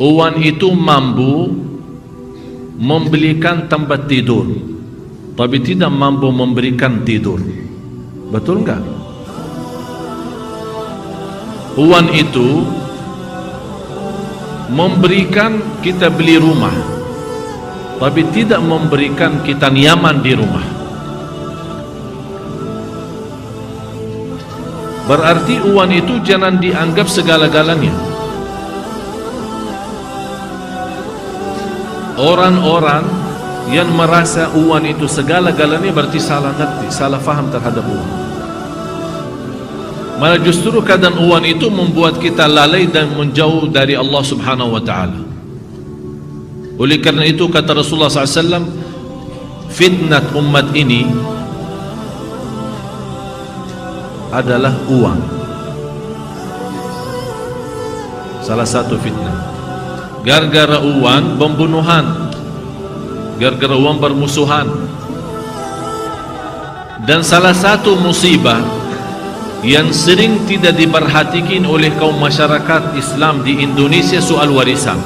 uang itu mampu membelikan tempat tidur, tapi tidak mampu memberikan tidur. Betul enggak? Uang itu memberikan kita beli rumah, tapi tidak memberikan kita nyaman di rumah. Berarti uang itu jangan dianggap segala-galanya. Orang-orang yang merasa uang itu segala-galanya berarti salah ngerti, salah faham terhadap uang. Malah justru keadaan uang itu membuat kita lalai dan menjauh dari Allah Subhanahu wa ta'ala. Oleh karena itu kata Rasulullah SAW, fitnah umat ini adalah uang. Salah satu fitnah. Gara-gara uang pembunuhan, gara-gara uang bermusuhan. Dan salah satu musibah yang sering tidak diperhatikan oleh kaum masyarakat Islam di Indonesia soal warisan.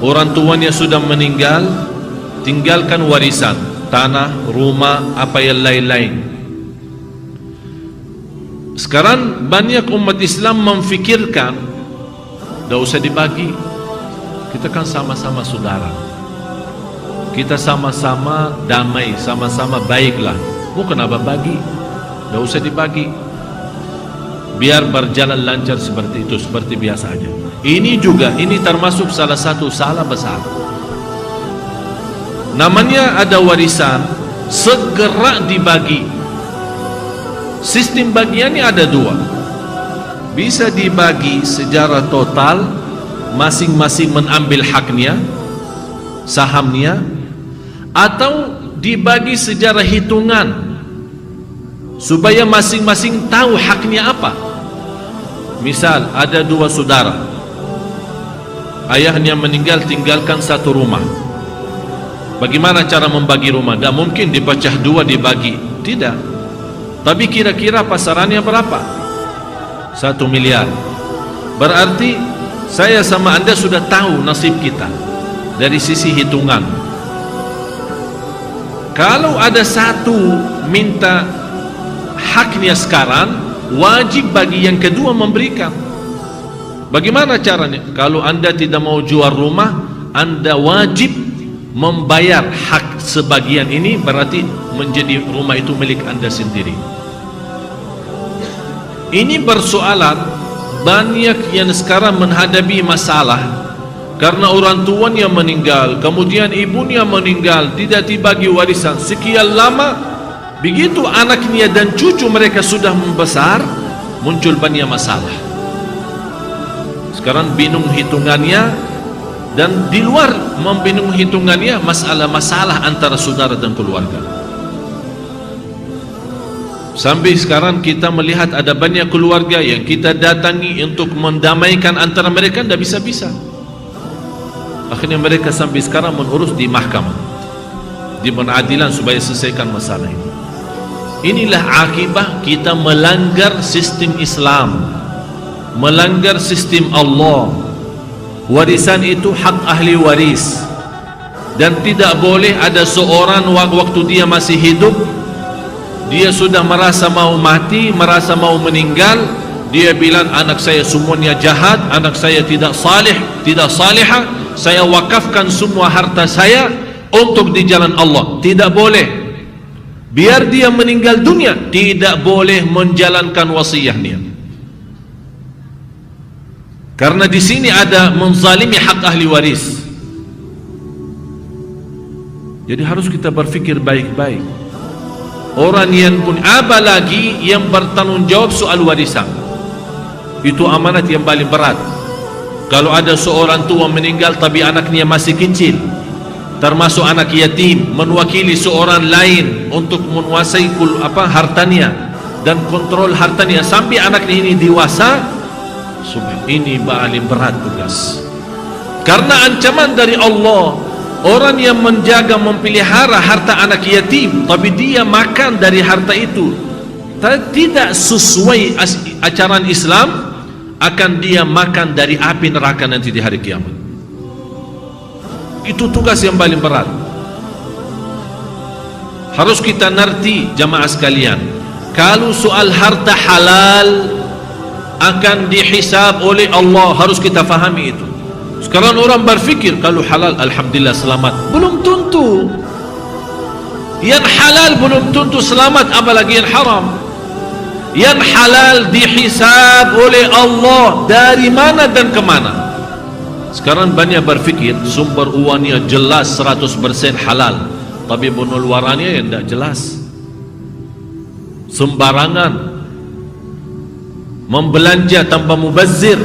Orang tuanya sudah meninggal, tinggalkan warisan, tanah, rumah, apa yang lain-lain. Sekarang banyak umat Islam memfikirkan, tidak usah dibagi, kita kan sama-sama saudara, kita sama-sama damai, sama-sama baiklah. Mau kenapa bagi? Tidak usah dibagi, biar berjalan lancar seperti itu, seperti biasa aja. Ini juga, ini termasuk salah satu salah besar. Namanya ada warisan, segera dibagi. Sistem bagiannya ada dua. Bisa dibagi secara total, masing-masing mengambil haknya, sahamnya, atau dibagi secara hitungan supaya masing-masing tahu haknya apa. Misal ada dua saudara, ayahnya meninggal tinggalkan satu rumah. Bagaimana cara membagi rumah? Tidak mungkin dipecah dua dibagi, tidak. Tapi kira-kira pasarannya berapa? 1 miliar. Berarti saya sama anda sudah tahu nasib kita dari sisi hitungan. Kalau ada satu minta haknya sekarang, wajib bagi yang kedua memberikan. Bagaimana caranya? Kalau anda tidak mau jual rumah, anda wajib membayar hak sebagian ini, berarti menjadi rumah itu milik anda sendiri. Ini persoalan banyak yang sekarang menghadapi masalah karena orang tuanya meninggal, kemudian ibunya meninggal, tidak dibagi warisan sekian lama. Begitu anaknya dan cucu mereka sudah membesar, muncul banyak masalah. Sekarang bingung hitungannya, dan di luar membingung hitungannya, masalah-masalah antara saudara dan keluarga. Sampai sekarang kita melihat ada banyak keluarga yang kita datangi untuk mendamaikan antara mereka, tidak bisa-bisa. Akhirnya mereka sampai sekarang mengurus di mahkamah, di pengadilan supaya selesaikan masalah ini. Inilah akibat kita melanggar sistem Islam, melanggar sistem Allah. Warisan itu hak ahli waris, dan tidak boleh ada seorang waktu dia masih hidup, dia sudah merasa mau mati, merasa mau meninggal, dia bilang anak saya semuanya jahat, anak saya tidak salih, tidak salihah, saya wakafkan semua harta saya untuk di jalan Allah. Tidak boleh. Biar dia meninggal dunia, tidak boleh menjalankan wasiatnya. Karena di sini ada menzalimi hak ahli waris. Jadi harus kita berfikir baik-baik. Orang yang pun, apalagi yang bertanggung jawab soal warisan, itu amanat yang paling berat. Kalau ada seorang tua meninggal tapi anaknya masih kecil, termasuk anak yatim, menwakili seorang lain untuk menguasai hartanya dan kontrol hartanya sampai anaknya ini dewasa, ini paling berat tugas. Karena ancaman dari Allah, orang yang menjaga memelihara harta anak yatim tapi dia makan dari harta itu tidak sesuai ajaran Islam, akan dia makan dari api neraka nanti di hari kiamat. Itu tugas yang paling berat. Harus kita ngerti jamaah sekalian, kalau soal harta halal akan dihisab oleh Allah, harus kita fahami itu. Sekarang orang berfikir kalau halal alhamdulillah selamat, belum tentu. Yang halal belum tentu selamat, apalagi yang haram. Yang halal dihisab oleh Allah dari mana dan kemana. Sekarang banyak berfikir sumber uangnya jelas 100% halal, tapi pengeluarannya yang tidak jelas, sembarangan, membelanja tanpa mubazir.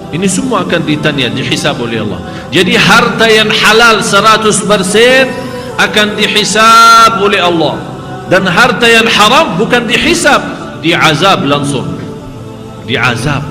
Ini semua akan ditanya, dihisab oleh Allah. Jadi harta yang halal 100% akan dihisab oleh Allah, dan harta yang haram bukan dihisab, diazab langsung, diazab.